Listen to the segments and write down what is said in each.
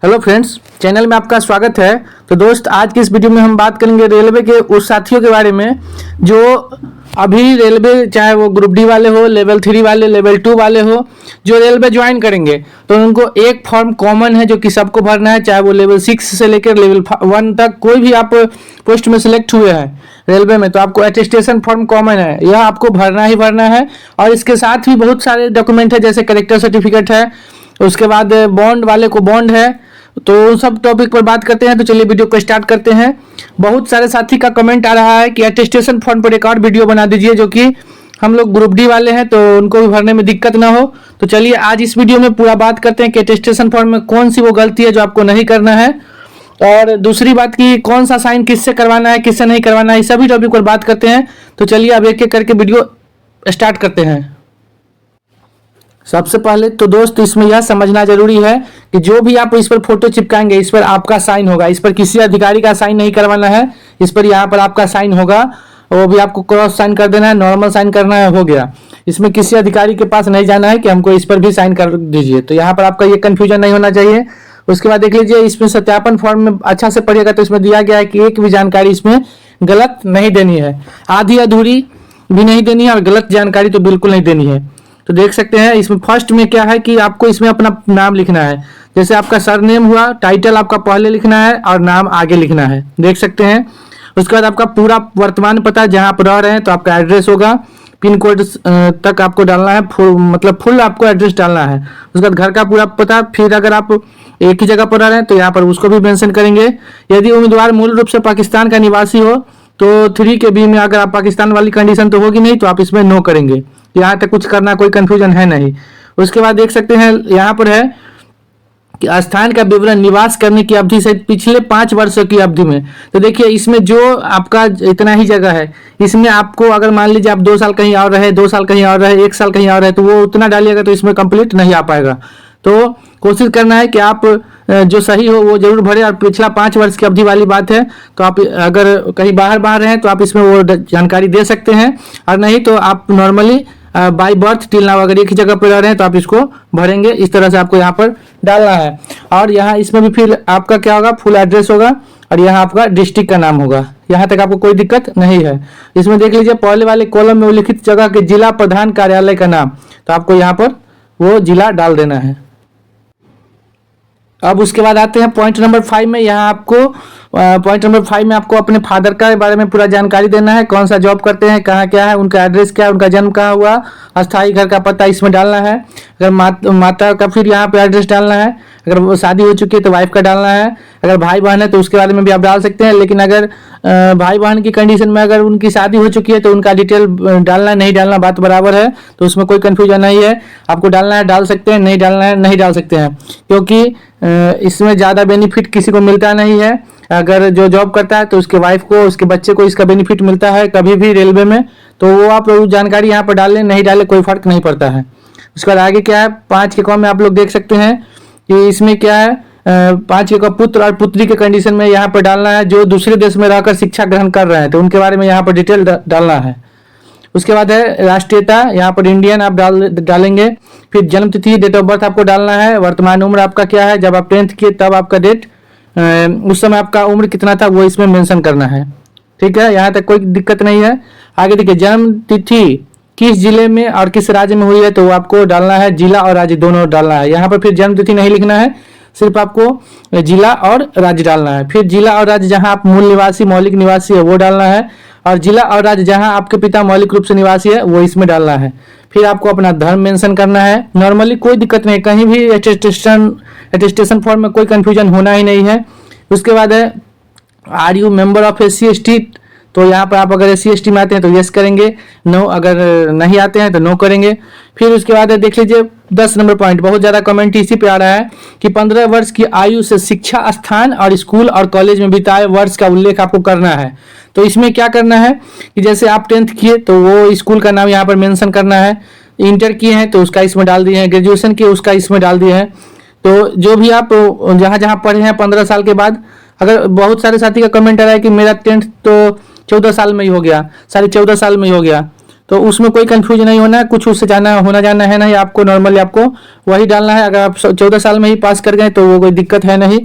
Hello friends, channel में आपका स्वागत है। तो दोस्त, आज की इस वीडियो में हम बात करेंगे रेलवे के उस साथियों के बारे में जो अभी रेलवे, चाहे वो ग्रुप डी वाले हो, लेवल 3 वाले, लेवल 2 वाले हो, जो रेलवे ज्वाइन करेंगे तो उनको एक फॉर्म कॉमन है जो कि सबको भरना है। चाहे वो लेवल 6 से लेकर लेवल 1 तक कोई भी आप पोस्ट में सिलेक्ट हुए हैं रेलवे में, तो आपको अटेस्टेशन फॉर्म कॉमन है, यह आपको भरना ही भरना है। और इसके साथ भी बहुत सारे डॉक्यूमेंट है, जैसे करेक्टर सर्टिफिकेट है, उसके बाद बॉन्ड वाले को बॉन्ड है। तो उन सब टॉपिक पर बात करते हैं। तो चलिए वीडियो को स्टार्ट करते हैं। बहुत सारे साथी का कमेंट आ रहा है कि अटेस्टेशन फॉर्म पर एक और वीडियो बना दीजिए, जो कि हम लोग ग्रुप डी वाले हैं तो उनको भी भरने में दिक्कत ना हो। तो चलिए आज इस वीडियो में पूरा बात करते हैं कि अटेस्टेशन फॉर्म में कौन सी वो गलती है जो आपको नहीं करना है, और दूसरी बात की कौन सा साइन किससे करवाना है, किससे नहीं करवाना है, इस सभी टॉपिक पर बात करते हैं। तो चलिए अब एक एक करके वीडियो स्टार्ट करते हैं। सबसे पहले तो दोस्त इसमें यह समझना जरूरी है कि जो भी आप इस पर फोटो चिपकाएंगे, इस पर आपका साइन होगा। इस पर किसी अधिकारी का साइन नहीं करवाना है, इस पर यहाँ पर आपका साइन होगा, वो भी आपको क्रॉस साइन कर देना है, नॉर्मल साइन करना है, हो गया। इसमें किसी अधिकारी के पास नहीं जाना है कि हमको इस पर भी साइन कर दीजिए। तो यहाँ पर आपका ये कंफ्यूजन नहीं होना चाहिए। उसके बाद देख लीजिए, इसमें सत्यापन फॉर्म में अच्छा से पढ़िएगा तो इसमें दिया गया है कि एक भी जानकारी इसमें गलत नहीं देनी है, आधी अधूरी भी नहीं देनी है, और गलत जानकारी तो बिल्कुल नहीं देनी है। तो देख सकते हैं इसमें फर्स्ट में क्या है कि आपको इसमें अपना नाम लिखना है। जैसे आपका सरनेम हुआ, टाइटल आपका पहले लिखना है और नाम आगे लिखना है, देख सकते हैं। उसके बाद आपका पूरा वर्तमान पता, जहां आप रह रहे हैं तो आपका एड्रेस होगा, पिन कोड तक आपको डालना है, फुल आपको एड्रेस डालना है। उसके बाद घर का पूरा पता, फिर अगर आप एक ही जगह पर रह रहे हैं तो यहाँ पर उसको भी मेंशन करेंगे। यदि उम्मीदवार मूल रूप से पाकिस्तान का निवासी हो तो 3 के बी में, अगर आप पाकिस्तान वाली कंडीशन तो होगी नहीं, तो आप इसमें नो करेंगे। यहाँ तक कुछ करना कोई कंफ्यूजन है नहीं। उसके बाद देख सकते हैं यहाँ पर है कि स्थान का विवरण, निवास करने की अवधि से पिछले 5 वर्षों की अवधि में। तो देखिए इसमें जो आपका इतना ही जगह है, इसमें आपको अगर मान लीजिए आप 2 साल कहीं और रहे, 2 साल कहीं और रहे, 1 साल कहीं और रहे, तो वो उतना डालिएगा तो इसमें कंप्लीट नहीं आ पाएगा। तो कोशिश करना है कि आप जो सही हो वो जरूर भरे। और पिछला 5 वर्ष की अवधि वाली बात है, तो आप अगर कहीं बाहर हैं तो आप इसमें वो जानकारी दे सकते हैं, और नहीं तो आप normally by birth till now अगर एक ही जगह पर रह रहे हैं तो आप इसको भरेंगे। इस तरह से आपको यहाँ पर डालना है। और यहाँ इसमें भी फिर आपका क्या होगा, फुल एड्रेस होगा, और यहाँ आपका डिस्ट्रिक्ट का नाम होगा। यहाँ तक आपको कोई दिक्कत नहीं है। इसमें देख लीजिए पहले वाले कॉलम में उल्लिखित जगह के जिला प्रधान कार्यालय का नाम, तो आपको यहाँ पर वो जिला डाल देना है। अब उसके बाद आते हैं पॉइंट नंबर 5 में। यहाँ आपको पॉइंट नंबर 5 में आपको अपने फादर का बारे में पूरा जानकारी देना है, कौन सा जॉब करते हैं, कहाँ क्या है, उनका एड्रेस क्या है, उनका जन्म कहाँ हुआ, अस्थायी घर का पता इसमें डालना है। अगर माता का फिर यहाँ पे एड्रेस डालना है। अगर वो शादी हो चुकी है तो वाइफ का डालना है। अगर भाई बहन है तो उसके बारे में भी आप डाल सकते हैं, लेकिन अगर भाई बहन की कंडीशन में अगर उनकी शादी हो चुकी है तो उनका डिटेल डालना नहीं डालना बात बराबर है, तो उसमें कोई कन्फ्यूजन नहीं है। आपको डालना है डाल सकते हैं, नहीं डालना है नहीं डाल सकते हैं, क्योंकि इसमें ज़्यादा बेनिफिट किसी को मिलता नहीं है। अगर जो जॉब करता है तो उसके वाइफ को, उसके बच्चे को इसका बेनिफिट मिलता है कभी भी रेलवे में, तो वो आप जानकारी यहाँ पर डाल लें, नहीं डालें कोई फर्क नहीं पड़ता है। उसके बाद आगे क्या है, 5 के कॉम में आप लोग देख सकते हैं कि इसमें क्या है, 5 के कॉम पुत्र और पुत्री के कंडीशन में यहाँ पर डालना है, जो दूसरे देश में रहकर शिक्षा ग्रहण कर रहे हैं तो उनके बारे में यहाँ पर डिटेल डालना है। उसके बाद है राष्ट्रीयता, यहाँ पर इंडियन आप डालेंगे। फिर जन्म तिथि, डेट ऑफ बर्थ आपको डालना है। वर्तमान उम्र आपका क्या है, जब आप 10th किए तब आपका डेट, उस समय आपका उम्र कितना था वो इसमें मेंशन करना है। ठीक है, यहाँ तक कोई दिक्कत नहीं है। आगे देखिए, जन्म तिथि किस जिले में और किस राज्य में हुई है, तो वो आपको डालना है, जिला और राज्य दोनों डालना है। यहाँ पर फिर जन्म तिथि नहीं लिखना है, सिर्फ आपको जिला और राज्य डालना है। फिर जिला और राज्य जहाँ आप मूल निवासी, मौलिक निवासी है वो डालना है, और जिला और राज्य जहाँ आपके पिता मौलिक रूप से निवासी है वो इसमें डालना है। फिर आपको अपना धर्म मेंशन करना है। नॉर्मली कोई दिक्कत नहीं, कहीं भी अटेस्टेशन फॉर्म में कोई कंफ्यूजन होना ही नहीं है। उसके बाद है are you member of SC/ST, तो यहाँ पर आप अगर SC/ST में आते हैं तो यस करेंगे, नो अगर नहीं आते हैं तो नो करेंगे। फिर उसके बाद देख लीजिए 10 नंबर पॉइंट, बहुत ज़्यादा कमेंट इसी पे आ रहा है कि 15 वर्ष की आयु से शिक्षा स्थान और स्कूल और कॉलेज में बिताए वर्ष का उल्लेख आपको करना है। तो इसमें क्या करना है कि जैसे आप 10th किए तो वो स्कूल का नाम यहाँ पर मेंशन करना है, इंटर किए हैं तो उसका इसमें डाल दिए हैं, ग्रेजुएशन किए उसका इसमें डाल दिए हैं। तो जो भी आप जहाँ जहाँ पढ़े हैं 15 साल के बाद, अगर बहुत सारे साथी का कमेंट आ रहा है कि मेरा 10th तो 14 साल में ही हो गया, 14.5 साल में ही हो गया, तो उसमें कोई कंफ्यूजन नहीं होना है, कुछ उससे होना जाना है नहीं, आपको नॉर्मली आपको वही डालना है। अगर आप 14 साल में ही पास कर गए तो वो कोई दिक्कत है नहीं,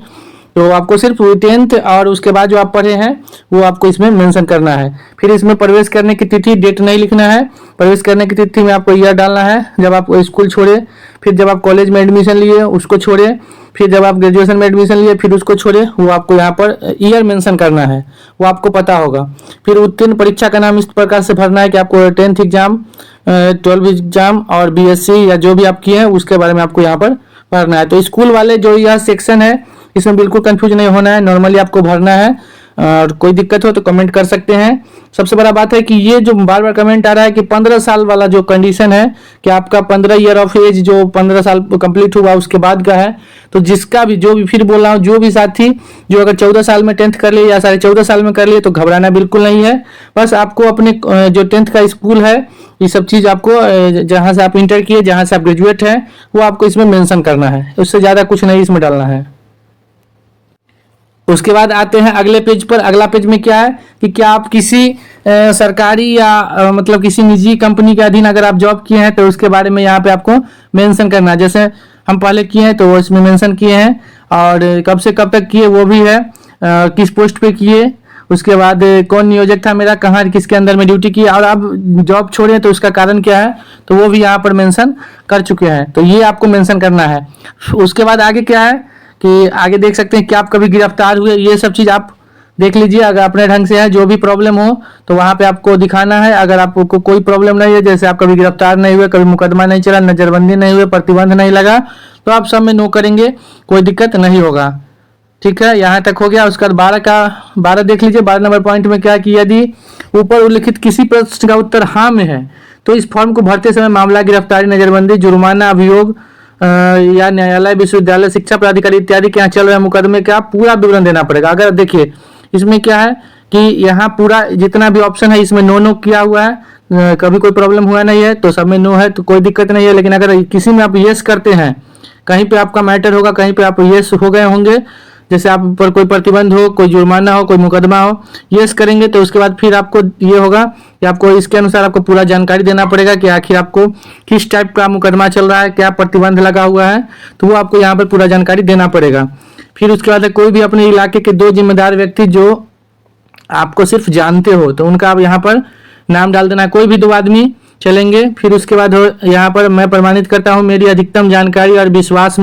तो आपको सिर्फ 10th और उसके बाद जो आप पढ़े हैं वो आपको इसमें मेंशन करना है। फिर इसमें प्रवेश करने की तिथि, डेट नहीं लिखना है, प्रवेश करने की तिथि में आपको ईयर डालना है जब आप स्कूल छोड़े, फिर जब आप कॉलेज में एडमिशन लिए उसको छोड़े, फिर जब आप ग्रेजुएशन में एडमिशन लिए फिर उसको छोड़े, वो आपको यहाँ पर ईयर मेंशन करना है, वो आपको पता होगा। फिर उत्तीर्ण परीक्षा का नाम इस प्रकार से भरना है कि आपको 10th एग्जाम, 12th एग्जाम और बीएससी या जो भी आप किए हैं उसके बारे में आपको यहाँ पर भरना है। तो स्कूल वाले जो यह सेक्शन है इसमें बिल्कुल कंफ्यूज नहीं होना है, नॉर्मली आपको भरना है। और कोई दिक्कत हो तो कमेंट कर सकते हैं। सबसे बड़ा बात है कि ये जो बार बार कमेंट आ रहा है कि 15 साल वाला जो कंडीशन है कि आपका 15 ईयर ऑफ एज जो 15 साल कंप्लीट हुआ उसके बाद का है, तो जिसका भी जो भी फिर बोल रहा हूँ, जो भी साथी जो अगर 14 साल में 10th कर लिए या 14.5 साल में कर लिए तो घबराना बिल्कुल नहीं है। बस आपको अपने जो 10th का स्कूल है ये सब चीज़ आपको जहाँ से आप इंटर किए, जहाँ से आप ग्रेजुएट हैं वो आपको इसमें मेंशन करना है, उससे ज़्यादा कुछ नहीं इसमें डालना है। उसके बाद आते हैं अगले पेज पर। अगला पेज में क्या है कि क्या आप किसी सरकारी या मतलब किसी निजी कंपनी के अधीन अगर आप जॉब किए हैं तो उसके बारे में यहाँ पे आपको मेंशन करना है। जैसे हम पहले किए हैं तो वो इसमें मेंशन किए हैं, और कब से कब तक किए वो भी है, किस पोस्ट पे किए, उसके बाद कौन नियोजक था मेरा, कहाँ किसके अंदर में ड्यूटी की, और आप जॉब छोड़े तो उसका कारण क्या है, तो वो भी यहाँ पर मेंशन कर चुके हैं, तो ये आपको मेंशन करना है। उसके बाद आगे क्या है कि आगे देख सकते हैं कि आप कभी गिरफ्तार हुए, ये सब चीज़ आप देख लीजिए। अगर अपने ढंग से है, जो भी प्रॉब्लम हो तो वहाँ पे आपको दिखाना है। अगर आपको कोई प्रॉब्लम नहीं है, जैसे आप कभी गिरफ्तार नहीं हुए, कभी मुकदमा नहीं चला, नजरबंदी नहीं हुए, प्रतिबंध नहीं लगा, तो आप सब में नो करेंगे, कोई दिक्कत नहीं होगा। ठीक है, यहाँ तक हो गया। उसके बाद 12 देख लीजिए। 12 नंबर पॉइंट में क्या कि यदि ऊपर उल्लिखित किसी प्रश्न का उत्तर हाँ में है तो इस फॉर्म को भरते समय मामला, गिरफ्तारी, नजरबंदी, जुर्माना, अभियोग या न्यायालय, विश्वविद्यालय, शिक्षा प्राधिकारी इत्यादि के यहाँ चल रहे मुकदमे का पूरा विवरण देना पड़ेगा। अगर देखिए इसमें क्या है कि यहाँ पूरा जितना भी ऑप्शन है इसमें नो किया हुआ है, कभी कोई प्रॉब्लम हुआ नहीं है तो सब में नो है, तो कोई दिक्कत नहीं है। लेकिन अगर किसी में आप यस करते हैं, कहीं पे आपका मैटर होगा, कहीं पे आप यस हो गए होंगे, जैसे आप पर कोई प्रतिबंध हो, कोई जुर्माना हो, कोई मुकदमा हो, यस करेंगे तो उसके बाद फिर आपको ये होगा कि आपको इसके अनुसार आपको पूरा जानकारी देना पड़ेगा कि आखिर आपको किस टाइप का मुकदमा चल रहा है, क्या प्रतिबंध लगा हुआ है, तो वो आपको यहाँ पर पूरा जानकारी देना पड़ेगा। फिर उसके बाद कोई भी अपने इलाके के 2 जिम्मेदार व्यक्ति जो आपको सिर्फ जानते हो तो उनका आप यहाँ पर नाम डाल देना है, कोई भी 2 आदमी चलेंगे। फिर उसके बाद यहाँ पर मैं प्रमाणित करता हूँ मेरी अधिकतम जानकारी और विश्वास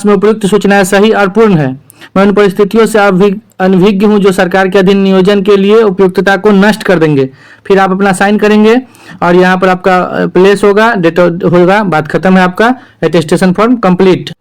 में उपयुक्त सूचनाएं सही और पूर्ण है। मैं उन परिस्थितियों से अनभिज्ञ हूं जो सरकार के अधीन नियोजन के लिए उपयुक्तता को नष्ट कर देंगे। फिर आप अपना साइन करेंगे और यहाँ पर आपका प्लेस होगा, डेट होगा, बात खत्म है, आपका अटेस्टेशन फॉर्म कंप्लीट।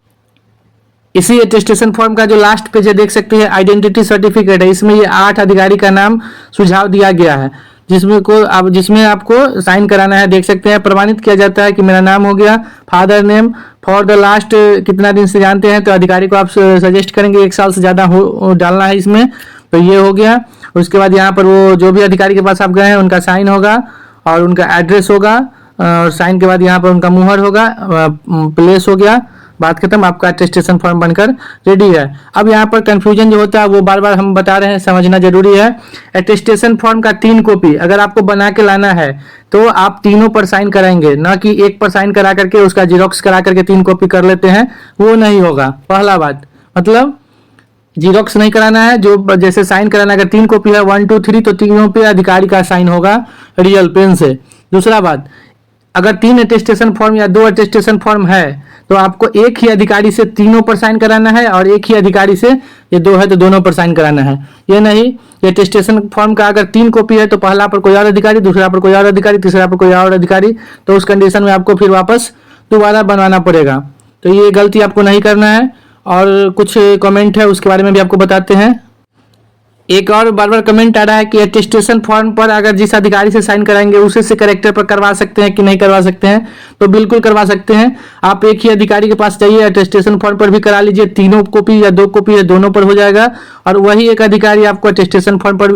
इसी अटेस्टेशन फॉर्म का जो लास्ट पेज है देख सकते हैं, आइडेंटिटी सर्टिफिकेट है। इसमें ये 8 अधिकारी का नाम सुझाव दिया गया है जिसमें आपको साइन कराना है। देख सकते हैं प्रमाणित किया जाता है कि मेरा नाम हो गया, father name for the last कितना दिन से जानते हैं, तो अधिकारी को आप सजेस्ट करेंगे 1 साल से ज़्यादा हो डालना है इसमें, तो ये हो गया। उसके बाद यहाँ पर वो जो भी अधिकारी के पास आप गए हैं उनका साइन होगा और उनका एड्रेस होगा, और साइन के बाद यहाँ पर उनका मुहर होगा, प्लेस हो गया, बात खत्म, आपका अटेस्टेशन फॉर्म बनकर रेडी है। अब यहाँ पर कंफ्यूजन जो होता है वो बार बार हम बता रहे हैं, समझना जरूरी है। अटेस्टेशन फॉर्म का 3 कॉपी अगर आपको बना के लाना है तो आप तीनों पर साइन कराएंगे, ना कि एक पर साइन करा करके उसका जीरोक्स करा करके 3 कॉपी कर लेते हैं, वो नहीं होगा। पहला बात मतलब जीरोक्स नहीं कराना है, जो जैसे साइन कराना अगर 3 कॉपी है 1 2 3 तो तीनों पे अधिकारी का साइन होगा रियल पेन से। दूसरा बात, अगर 3 अटेस्टेशन फॉर्म या 2 अटेस्टेशन फॉर्म है तो आपको एक ही अधिकारी से तीनों पर साइन कराना है, और एक ही अधिकारी से ये 2 है तो दोनों पर साइन कराना है। ये नहीं, ये अटेस्टेशन फॉर्म का अगर 3 कॉपी है तो पहला पर कोई और अधिकारी, दूसरा पर कोई और अधिकारी, तीसरा पर कोई और अधिकारी, तो उस कंडीशन में आपको फिर वापस दोबारा बनवाना पड़ेगा। तो ये गलती आपको नहीं करना है। और कुछ कमेंट है उसके बारे में भी आपको बताते हैं। एक और बार बार कमेंट आ रहा है कि अटेस्टेशन फॉर्म पर अगर जिस अधिकारी से साइन कराएंगे उसे से करेक्टर पर करवा सकते हैं कि नहीं करवा सकते हैं, तो बिल्कुल करवा सकते हैं। आप एक ही अधिकारी के पास जाइए, अटेस्टेशन फॉर्म पर भी करा लीजिए, 3 कॉपी या 2 कॉपी या दोनों पर हो जाएगा, और वही एक अधिकारी आपको अटेस्टेशन फॉर्म पर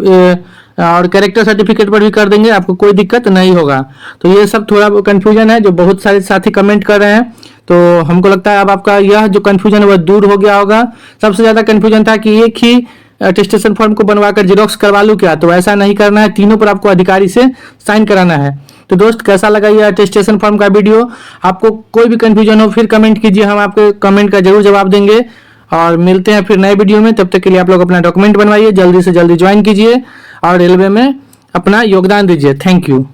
और कैरेक्टर सर्टिफिकेट पर भी कर देंगे, आपको कोई दिक्कत नहीं होगा। तो ये सब थोड़ा कंफ्यूजन है जो बहुत सारे साथी कमेंट कर रहे हैं, तो हमको लगता है अब आपका यह जो कंफ्यूजन है वह दूर हो गया होगा। सबसे ज़्यादा कंफ्यूजन था कि एक ही अटेस्टेशन फॉर्म को बनवाकर जीरोक्स करवा लूँ क्या? तो ऐसा नहीं करना है, तीनों पर आपको अधिकारी से साइन कराना है। तो दोस्त कैसा लगा ये अटेस्टेशन फॉर्म का वीडियो? आपको कोई भी कंफ्यूजन हो फिर कमेंट कीजिए, हम आपके कमेंट का जरूर जवाब देंगे। और मिलते हैं फिर नए वीडियो में, तब तक के लिए आप लोग अपना डॉक्यूमेंट बनवाइए, जल्दी से जल्दी ज्वाइन कीजिए और रेलवे में अपना योगदान दीजिए। Thank you.